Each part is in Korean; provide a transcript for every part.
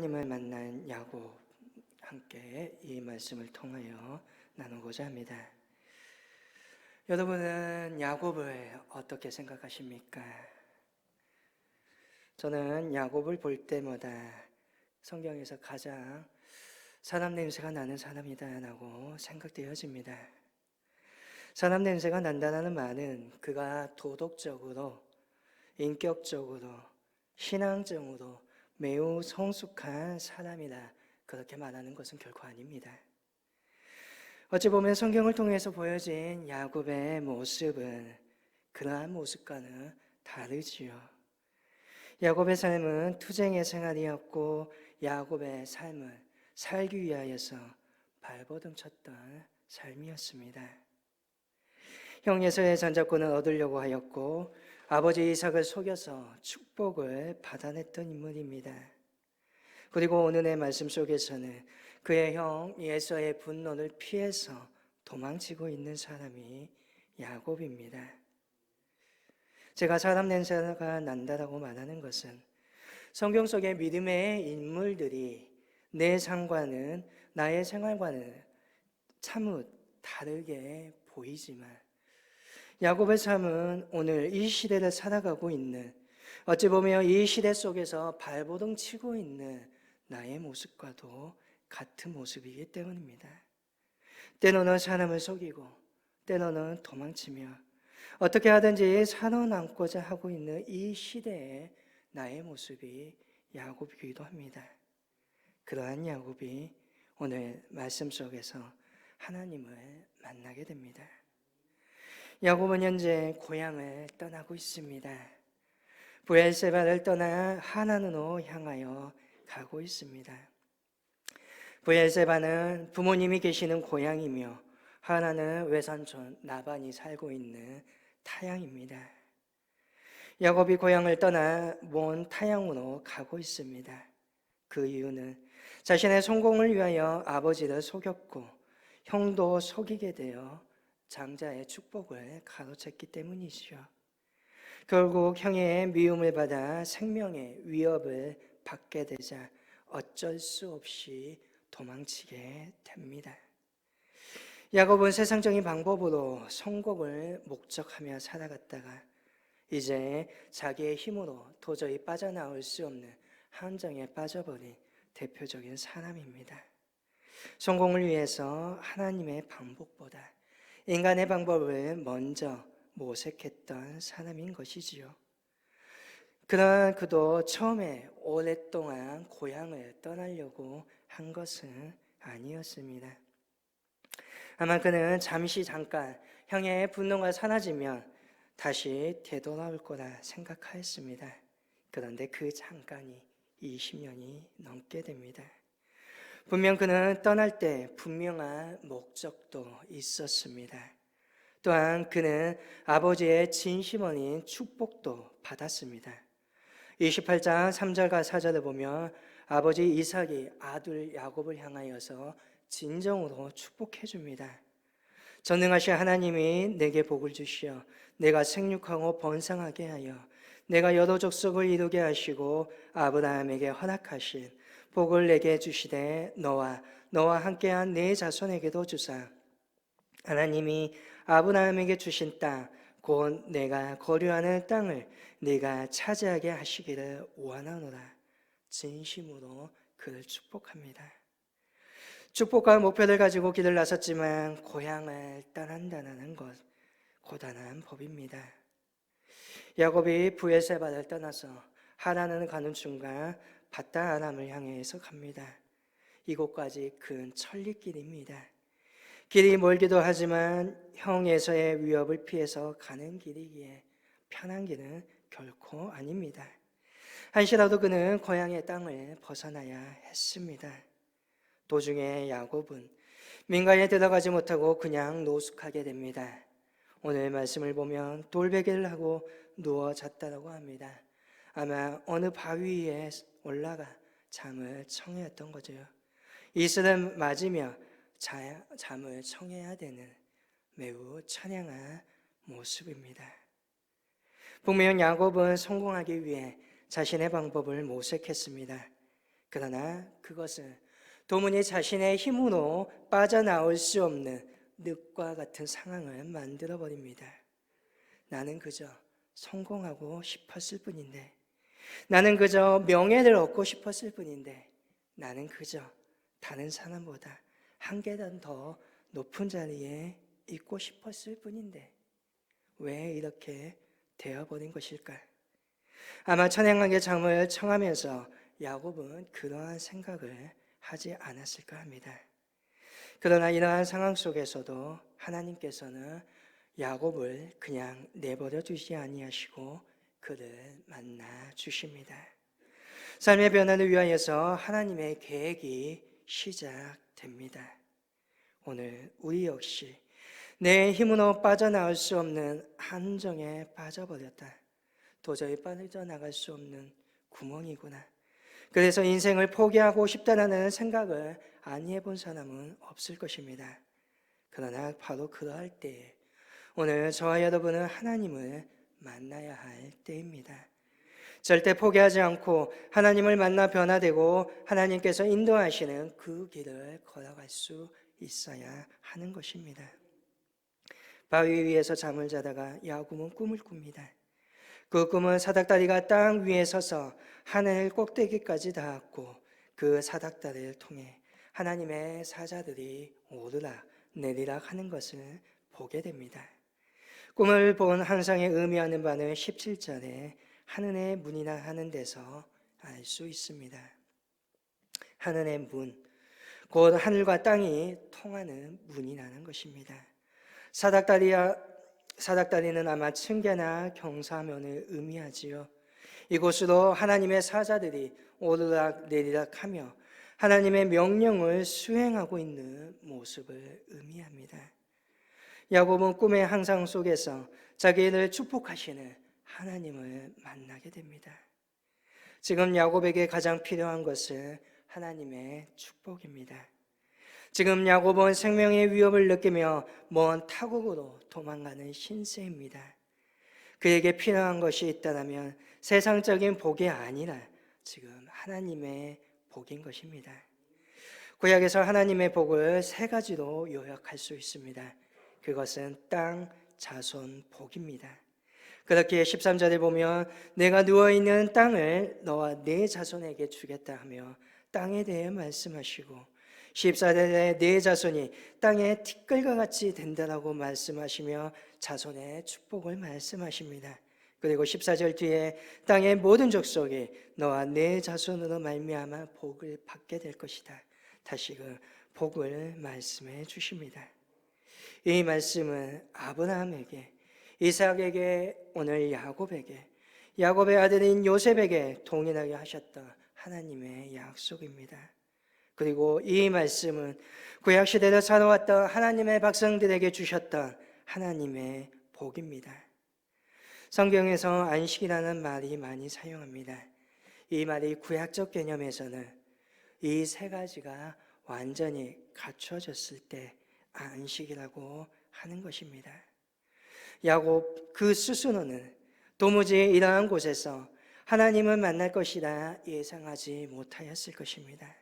하나님을 만난 야곱, 함께 이 말씀을 통하여 나누고자 합니다. 여러분은 야곱을 어떻게 생각하십니까? 저는 야곱을 볼 때마다 성경에서 가장 사람 냄새가 나는 사람이다라고 생각되어집니다. 사람 냄새가 난다는 말은 그가 도덕적으로, 인격적으로, 신앙적으로 매우 성숙한 사람이다, 그렇게 말하는 것은 결코 아닙니다. 어찌 보면 성경을 통해서 보여진 야곱의 모습은 그러한 모습과는 다르지요. 야곱의 삶은 투쟁의 생활이었고, 야곱의 삶은 살기 위하여서 발버둥 쳤던 삶이었습니다. 형 에서의 전작권을 얻으려고 하였고, 아버지 이삭을 속여서 축복을 받아냈던 인물입니다. 그리고 오늘의 말씀 속에서는 그의 형 에서의 분노를 피해서 도망치고 있는 사람이 야곱입니다. 제가 사람 냄새가 난다라고 말하는 것은 성경 속의 믿음의 인물들이 내 삶과는, 나의 생활과는 참으 다르게 보이지만, 야곱의 삶은 오늘 이 시대를 살아가고 있는, 어찌 보면 이 시대 속에서 발버둥 치고 있는 나의 모습과도 같은 모습이기 때문입니다. 때로는 사람을 속이고, 때로는 도망치며, 어떻게 하든지 살아남고자 하고 있는 이 시대의 나의 모습이 야곱이기도 합니다. 그러한 야곱이 오늘 말씀 속에서 하나님을 만나게 됩니다. 야곱은 현재 고향을 떠나고 있습니다. 브엘세바를 떠나 하란으로 향하여 가고 있습니다. 브엘세바는 부모님이 계시는 고향이며, 하란은 외삼촌 라반이 살고 있는 타향입니다. 야곱이 고향을 떠나 먼 타향으로 가고 있습니다. 그 이유는 자신의 성공을 위하여 아버지를 속였고, 형도 속이게 되어 장자의 축복을 가로챘기 때문이죠. 결국 형의 미움을 받아 생명의 위협을 받게 되자 어쩔 수 없이 도망치게 됩니다. 야곱은 세상적인 방법으로 성공을 목적하며 살아갔다가 이제 자기의 힘으로 도저히 빠져나올 수 없는 함정에 빠져버린 대표적인 사람입니다. 성공을 위해서 하나님의 방법보다 인간의 방법을 먼저 모색했던 사람인 것이지요. 그러나 그도 처음에 오랫동안 고향을 떠나려고 한 것은 아니었습니다. 아마 그는 잠깐 형의 분노가 사라지면 다시 되돌아올 거라 생각하였습니다. 그런데 그 잠깐이 20년이 넘게 됩니다. 분명 그는 떠날 때 분명한 목적도 있었습니다. 또한 그는 아버지의 진심 어린 축복도 받았습니다. 28장 3절과 4절을 보면 아버지 이삭이 아들 야곱을 향하여서 진정으로 축복해 줍니다. 전능하신 하나님이 내게 복을 주시어 내가 생육하고 번성하게 하여 내가 여러 족속을 이루게 하시고 아브라함에게 허락하신 복을 내게 주시되 너와 함께한 네 자손에게도 주사 하나님이 아브라함에게 주신 땅 곧 내가 거류하는 땅을 네가 차지하게 하시기를 원하노라. 진심으로 그를 축복합니다. 축복과 목표를 가지고 길을 나섰지만 고향을 떠난다는 것, 고단한 법입니다. 야곱이 브엘세바를 떠나서 하란을 가는 중간 밧다아람을 향해서 갑니다. 이곳까지 큰 천리길입니다. 길이 멀기도 하지만 형 에서의 위협을 피해서 가는 길이기에 편한 길은 결코 아닙니다. 한시라도 그는 고향의 땅을 벗어나야 했습니다. 도중에 야곱은 민가에 들어가지 못하고 그냥 노숙하게 됩니다. 오늘 말씀을 보면 돌베개를 하고 누워 잤다고 합니다. 아마 어느 바위 위에 올라가 잠을 청했던 거죠. 이슬을 맞으며 잠을 청해야 되는 매우 찬양한 모습입니다. 분명 야곱은 성공하기 위해 자신의 방법을 모색했습니다. 그러나 그것은 도무지 자신의 힘으로 빠져나올 수 없는 늪과 같은 상황을 만들어 버립니다. 나는 그저 성공하고 싶었을 뿐인데, 나는 그저 명예를 얻고 싶었을 뿐인데, 나는 그저 다른 사람보다 한 계단 더 높은 자리에 있고 싶었을 뿐인데 왜 이렇게 되어버린 것일까? 아마 천행하게 잠을 청하면서 야곱은 그러한 생각을 하지 않았을까 합니다. 그러나 이러한 상황 속에서도 하나님께서는 야곱을 그냥 내버려 두지 아니하시고 그를 만나 주십니다. 삶의 변화를 위하여서 하나님의 계획이 시작됩니다. 오늘 우리 역시 내 힘으로 빠져나올 수 없는 함정에 빠져버렸다. 도저히 빠져나갈 수 없는 구멍이구나. 그래서 인생을 포기하고 싶다는 생각을 안 해본 사람은 없을 것입니다. 그러나 바로 그러할 때에 오늘 저와 여러분은 하나님을 만나야 할 때입니다. 절대 포기하지 않고 하나님을 만나 변화되고 하나님께서 인도하시는 그 길을 걸어갈 수 있어야 하는 것입니다. 바위 위에서 잠을 자다가 야곱은 꿈을 꿉니다. 그 꿈은 사닥다리가 땅 위에 서서 하늘 꼭대기까지 닿았고 그 사닥다리를 통해 하나님의 사자들이 오르락 내리락 하는 것을 보게 됩니다. 꿈을 본 환상에 의미하는 바는 17절에 하늘의 문이나 하는 데서 알 수 있습니다. 하늘의 문, 곧 하늘과 땅이 통하는 문이라는 것입니다. 사닥다리는 아마 층계나 경사면을 의미하지요. 이곳으로 하나님의 사자들이 오르락 내리락 하며 하나님의 명령을 수행하고 있는 모습을 의미합니다. 야곱은 꿈의 환상 속에서 자기를 축복하시는 하나님을 만나게 됩니다. 지금 야곱에게 가장 필요한 것은 하나님의 축복입니다. 지금 야곱은 생명의 위협을 느끼며 먼 타국으로 도망가는 신세입니다. 그에게 필요한 것이 있다면 세상적인 복이 아니라 지금 하나님의 복인 것입니다. 구약에서 하나님의 복을 세 가지로 요약할 수 있습니다. 그것은 땅, 자손, 복입니다. 그렇게 13절에 보면 내가 누워있는 땅을 너와 네 자손에게 주겠다 하며 땅에 대해 말씀하시고 14절에 네 자손이 땅의 티끌과 같이 된다라고 말씀하시며 자손의 축복을 말씀하십니다. 그리고 14절 뒤에 땅의 모든 족속이 너와 네 자손으로 말미암아 복을 받게 될 것이다. 다시 그 복을 말씀해 주십니다. 이 말씀은 아브라함에게, 이삭에게, 오늘 야곱에게, 야곱의 아들인 요셉에게 동일하게 하셨던 하나님의 약속입니다. 그리고 이 말씀은 구약시대를 살아왔던 하나님의 백성들에게 주셨던 하나님의 복입니다. 성경에서 안식이라는 말이 많이 사용합니다. 이 말이 구약적 개념에서는 이 세 가지가 완전히 갖춰졌을 때 안식이라고 하는 것입니다. 야곱 그 스스로는 도무지 이러한 곳에서 하나님을 만날 것이라 예상하지 못하였을 것입니다.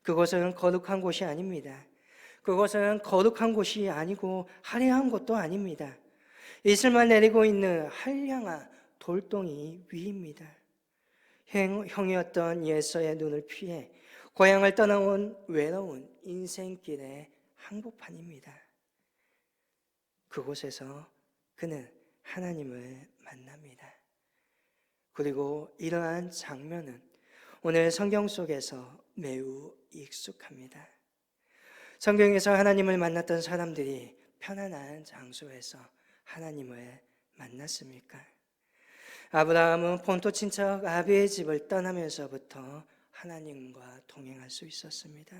그곳은 거룩한 곳이 아닙니다. 그곳은 거룩한 곳이 아니고 화려한 곳도 아닙니다. 이슬만 내리고 있는 한량한 돌덩이 위입니다. 형이었던 예서의 눈을 피해 고향을 떠나온 외로운 인생길의 한복판입니다. 그곳에서 그는 하나님을 만납니다. 그리고 이러한 장면은 오늘 성경 속에서 매우 익숙합니다. 성경에서 하나님을 만났던 사람들이 편안한 장소에서 하나님을 만났습니까? 아브라함은 본토 친척 아비의 집을 떠나면서부터 하나님과 동행할 수 있었습니다.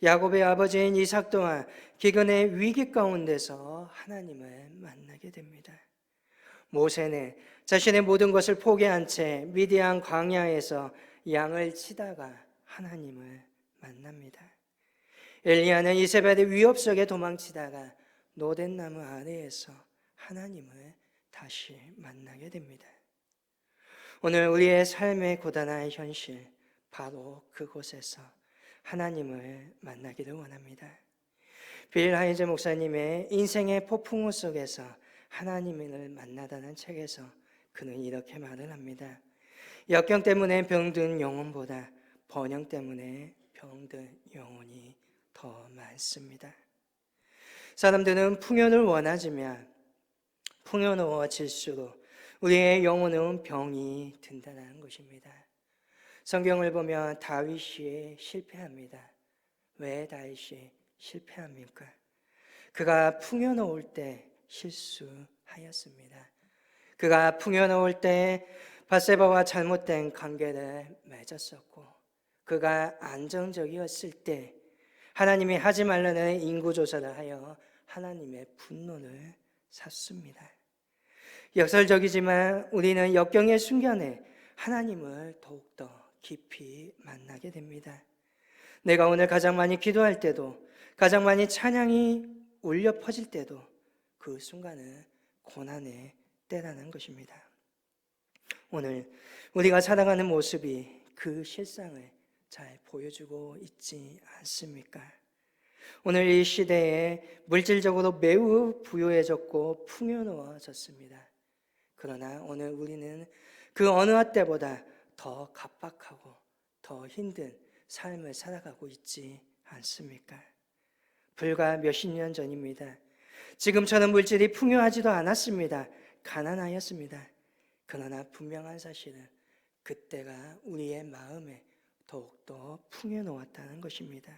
야곱의 아버지인 이삭 또한 기근의 위기 가운데서 하나님을 만나게 됩니다. 모세는 자신의 모든 것을 포기한 채 미디안 광야에서 양을 치다가 하나님을 만납니다. 엘리야는 이세벨의 위협 속에 도망치다가 노덴나무 아래에서 하나님을 다시 만나게 됩니다. 오늘 우리의 삶의 고단한 현실, 바로 그곳에서 하나님을 만나기를 원합니다. 빌 하이즈 목사님의 인생의 폭풍우 속에서 하나님을 만나다는 책에서 그는 이렇게 말을 합니다. 역경 때문에 병든 영혼보다 번영 때문에 병든 영혼이 더 많습니다. 사람들은 풍요를 원하지만 풍요로워질수록 우리의 영혼은 병이 든다는 것입니다. 성경을 보면 다윗이 실패합니다. 왜 다윗이 실패합니까? 그가 풍요로울 때 실수하였습니다. 그가 풍요로울 때 밧세바와 잘못된 관계를 맺었었고, 그가 안정적이었을 때 하나님이 하지 말라는 인구조사를 하여 하나님의 분노를 샀습니다. 역설적이지만 우리는 역경의 순간에 하나님을 더욱더 깊이 만나게 됩니다. 내가 오늘 가장 많이 기도할 때도, 가장 많이 찬양이 울려 퍼질 때도 그 순간은 고난의 때라는 것입니다. 오늘 우리가 살아가는 모습이 그 실상을 잘 보여주고 있지 않습니까? 오늘 이 시대에 물질적으로 매우 부유해졌고 풍요로워졌습니다. 그러나 오늘 우리는 그 어느 때보다 더 각박하고 더 힘든 삶을 살아가고 있지 않습니까? 불과 몇십 년 전입니다. 지금처럼 물질이 풍요하지도 않았습니다. 가난하였습니다. 그러나 분명한 사실은 그때가 우리의 마음에 더욱더 풍요로웠다는 것입니다.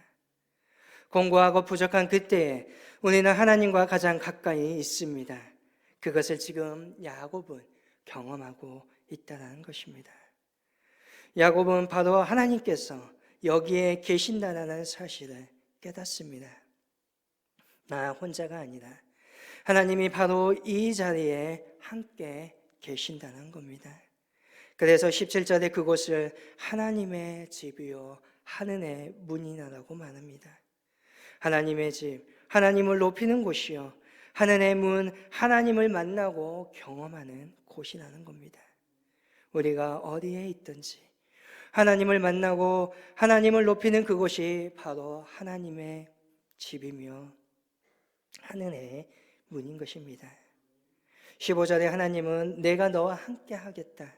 공고하고 부족한 그때에 우리는 하나님과 가장 가까이 있습니다. 그것을 지금 야곱은 경험하고 있다는 것입니다. 야곱은 바로 하나님께서 여기에 계신다는 사실을 깨닫습니다. 나 혼자가 아니라 하나님이 바로 이 자리에 함께 계신다는 겁니다. 그래서 17절에 그곳을 하나님의 집이요 하늘의 문이라고 말합니다. 하나님의 집, 하나님을 높이는 곳이요 하늘의 문, 하나님을 만나고 경험하는 곳이라는 겁니다. 우리가 어디에 있든지 하나님을 만나고 하나님을 높이는 그곳이 바로 하나님의 집이며 하늘의 문인 것입니다. 15절에 하나님은 내가 너와 함께 하겠다.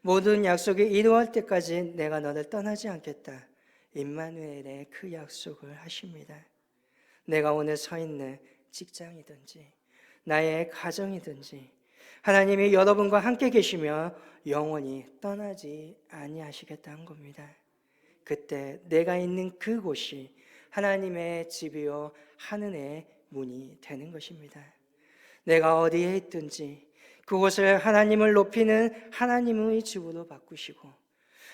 모든 약속이 이루어질 때까지 내가 너를 떠나지 않겠다. 임마누엘의 그 약속을 하십니다. 내가 오늘 서 있는 직장이든지 나의 가정이든지 하나님이 여러분과 함께 계시며 영원히 떠나지 아니하시겠다는 겁니다. 그때 내가 있는 그곳이 하나님의 집이요 하늘의 문이 되는 것입니다. 내가 어디에 있든지 그곳을 하나님을 높이는 하나님의 집으로 바꾸시고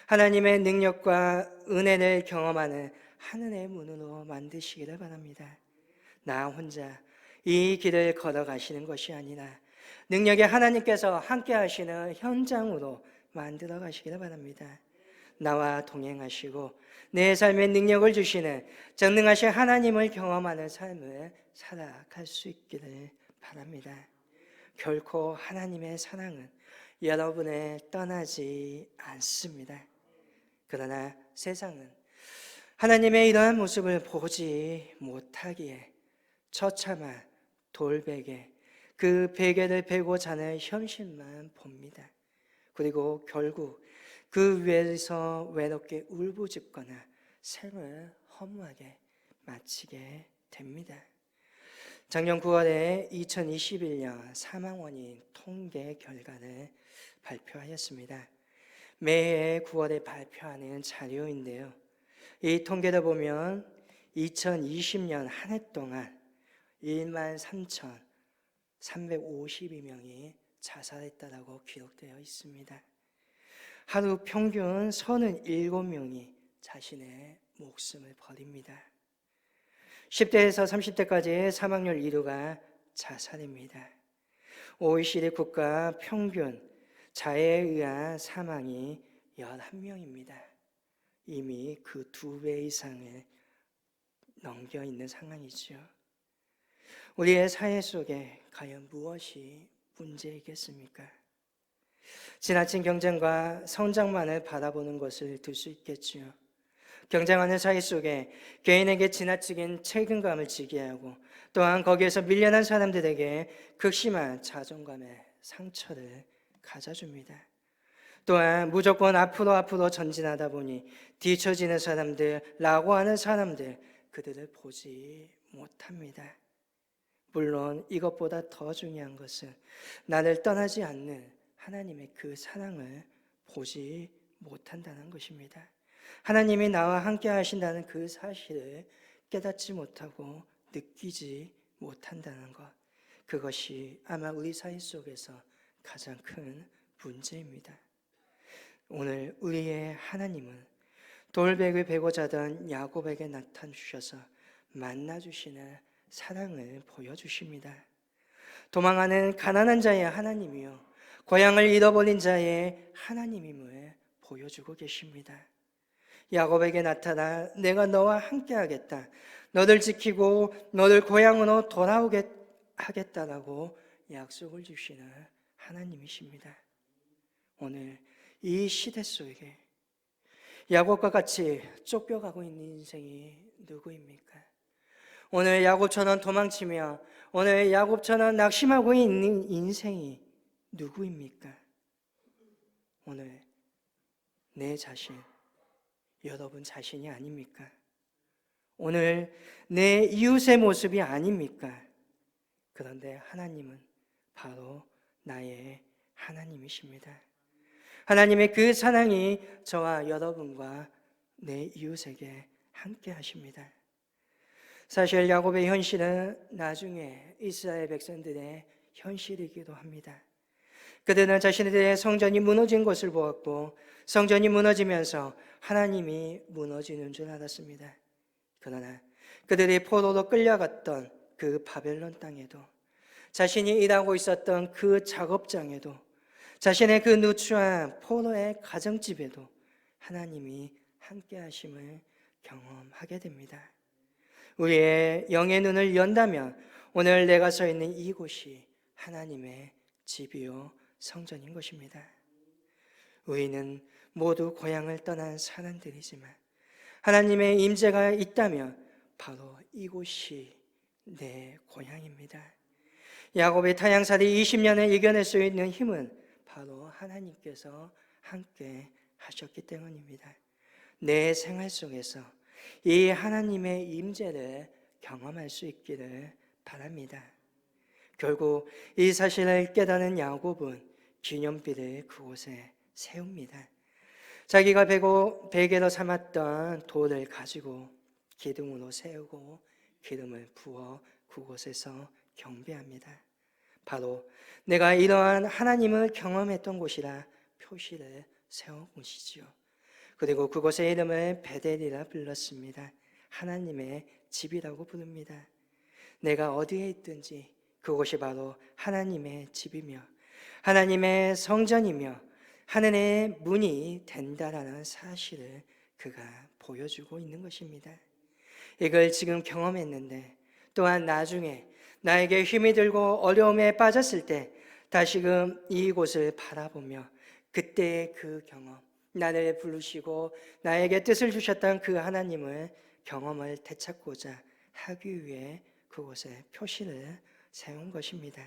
하나님의 능력과 은혜를 경험하는 하늘의 문으로 만드시기를 바랍니다. 나 혼자 이 길을 걸어가시는 것이 아니라 능력의 하나님께서 함께 하시는 현장으로 만들어 가시기를 바랍니다. 나와 동행하시고 내 삶에 능력을 주시는 전능하신 하나님을 경험하는 삶을 살아갈 수 있기를 바랍니다. 결코 하나님의 사랑은 여러분을 떠나지 않습니다. 그러나 세상은 하나님의 이러한 모습을 보지 못하기에 처참한 돌베개, 그 베개를 베고 자는 현실만 봅니다. 그리고 결국 그 위에서 외롭게 울부짖거나 생을 허무하게 마치게 됩니다. 작년 9월에 2021년 사망원인 통계 결과를 발표하였습니다. 매해 9월에 발표하는 자료인데요. 이 통계를 보면 2020년 한 해 동안 13,352명이 자살했다라고 기록되어 있습니다. 하루 평균 37명이 자신의 목숨을 버립니다. 10대에서 30대까지의 사망률 1위가 자살입니다. OECD 국가 평균 자해에 의한 사망이 11명입니다. 이미 그 2배 이상을 넘겨 있는 상황이죠. 우리의 사회 속에 과연 무엇이 문제이겠습니까? 지나친 경쟁과 성장만을 바라보는 것을 들 수 있겠지요. 경쟁하는 사이 속에 개인에게 지나치게 책임감을 지게 하고 또한 거기에서 밀려난 사람들에게 극심한 자존감의 상처를 가져줍니다. 또한 무조건 앞으로 전진하다 보니 뒤처지는 사람들라고 하는 사람들, 그들을 보지 못합니다. 물론 이것보다 더 중요한 것은 나를 떠나지 않는 하나님의 그 사랑을 보지 못한다는 것입니다. 하나님이 나와 함께 하신다는 그 사실을 깨닫지 못하고 느끼지 못한다는 것, 그것이 아마 우리 사이 속에서 가장 큰 문제입니다. 오늘 우리의 하나님은 돌백을 베고 자던 야곱에게 나타주셔서 만나주시는 사랑을 보여주십니다. 도망하는 가난한 자의 하나님이요, 고향을 잃어버린 자의 하나님임을 보여주고 계십니다. 야곱에게 나타나 내가 너와 함께 하겠다, 너를 지키고 너를 고향으로 돌아오게 하겠다라고 약속을 주시는 하나님이십니다. 오늘 이 시대 속에 야곱과 같이 쫓겨가고 있는 인생이 누구입니까? 오늘 야곱처럼 도망치며 오늘 야곱처럼 낙심하고 있는 인생이 누구입니까? 오늘 내 자신, 여러분 자신이 아닙니까? 오늘 내 이웃의 모습이 아닙니까? 그런데 하나님은 바로 나의 하나님이십니다. 하나님의 그 사랑이 저와 여러분과 내 이웃에게 함께 하십니다. 사실 야곱의 현실은 나중에 이스라엘 백성들의 현실이기도 합니다. 그들은 자신들의 성전이 무너진 것을 보았고 성전이 무너지면서 하나님이 무너지는 줄 알았습니다. 그러나 그들이 포로로 끌려갔던 그 바벨론 땅에도, 자신이 일하고 있었던 그 작업장에도, 자신의 그 누추한 포로의 가정집에도 하나님이 함께 하심을 경험하게 됩니다. 우리의 영의 눈을 연다면 오늘 내가 서 있는 이곳이 하나님의 집이요 성전인 것입니다. 우리는 모두 고향을 떠난 사람들이지만 하나님의 임재가 있다면 바로 이곳이 내 고향입니다. 야곱의 타향살이 20년을 이겨낼 수 있는 힘은 바로 하나님께서 함께 하셨기 때문입니다. 내 생활 속에서 이 하나님의 임재를 경험할 수 있기를 바랍니다. 결국 이 사실을 깨닫는 야곱은 기념비를 그곳에 세웁니다. 자기가 베개로 삼았던 돌을 가지고 기둥으로 세우고 기름을 부어 그곳에서 경배합니다. 바로 내가 이러한 하나님을 경험했던 곳이라 표시를 세운 곳이지요. 그리고 그곳의 이름을 베델이라 불렀습니다. 하나님의 집이라고 부릅니다. 내가 어디에 있든지 그곳이 바로 하나님의 집이며 하나님의 성전이며 하늘의 문이 된다라는 사실을 그가 보여주고 있는 것입니다. 이걸 지금 경험했는데 또한 나중에 나에게 힘이 들고 어려움에 빠졌을 때 다시금 이곳을 바라보며 그때의 그 경험, 나를 부르시고 나에게 뜻을 주셨던 그 하나님을 경험을 되찾고자 하기 위해 그곳에 표시를 세운 것입니다.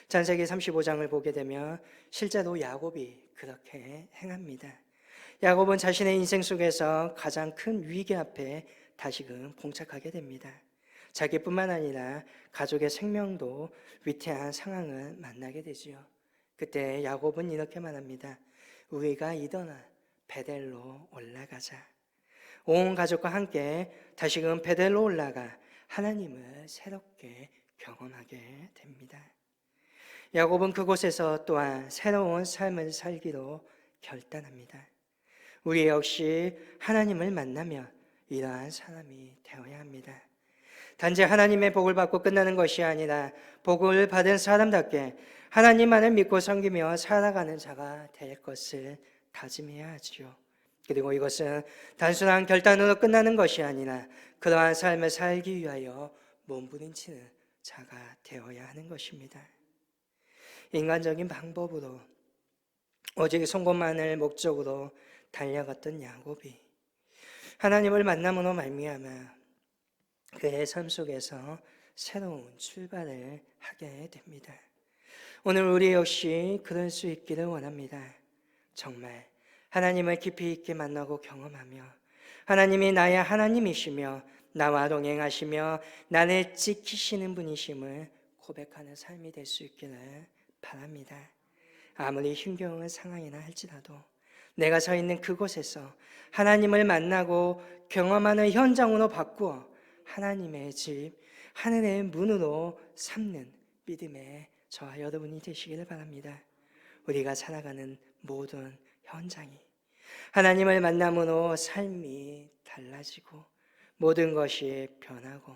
창세기 35장을 보게 되면 실제로 야곱이 그렇게 행합니다. 야곱은 자신의 인생 속에서 가장 큰 위기 앞에 다시금 봉착하게 됩니다. 자기뿐만 아니라 가족의 생명도 위태한 상황을 만나게 되지요. 그때 야곱은 이렇게 말합니다. 우리가 일어나 베델로 올라가자. 온 가족과 함께 다시금 베델로 올라가 하나님을 새롭게 경험하게 됩니다. 야곱은 그곳에서 또한 새로운 삶을 살기로 결단합니다. 우리 역시 하나님을 만나며 이러한 사람이 되어야 합니다. 단지 하나님의 복을 받고 끝나는 것이 아니라 복을 받은 사람답게 하나님만을 믿고 섬기며 살아가는 자가 될 것을 다짐해야 하지요. 그리고 이것은 단순한 결단으로 끝나는 것이 아니라 그러한 삶을 살기 위하여 몸부림치는 자가 되어야 하는 것입니다. 인간적인 방법으로 오직 성공만을 목적으로 달려갔던 야곱이 하나님을 만남으로 말미암아 그의 삶 속에서 새로운 출발을 하게 됩니다. 오늘 우리 역시 그럴 수 있기를 원합니다. 정말 하나님을 깊이 있게 만나고 경험하며 하나님이 나의 하나님이시며 나와 동행하시며 나를 지키시는 분이심을 고백하는 삶이 될 수 있기를 바랍니다. 아무리 힘겨운 상황이나 할지라도 내가 서 있는 그곳에서 하나님을 만나고 경험하는 현장으로 바꾸어 하나님의 집, 하늘의 문으로 삼는 믿음의 저와 여러분이 되시기를 바랍니다. 우리가 살아가는 모든 현장이 하나님을 만남으로 삶이 달라지고 모든 것이 변하고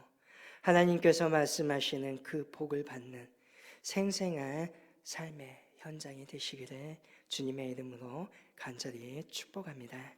하나님께서 말씀하시는 그 복을 받는 생생한 삶의 현장이 되시기를 주님의 이름으로 간절히 축복합니다.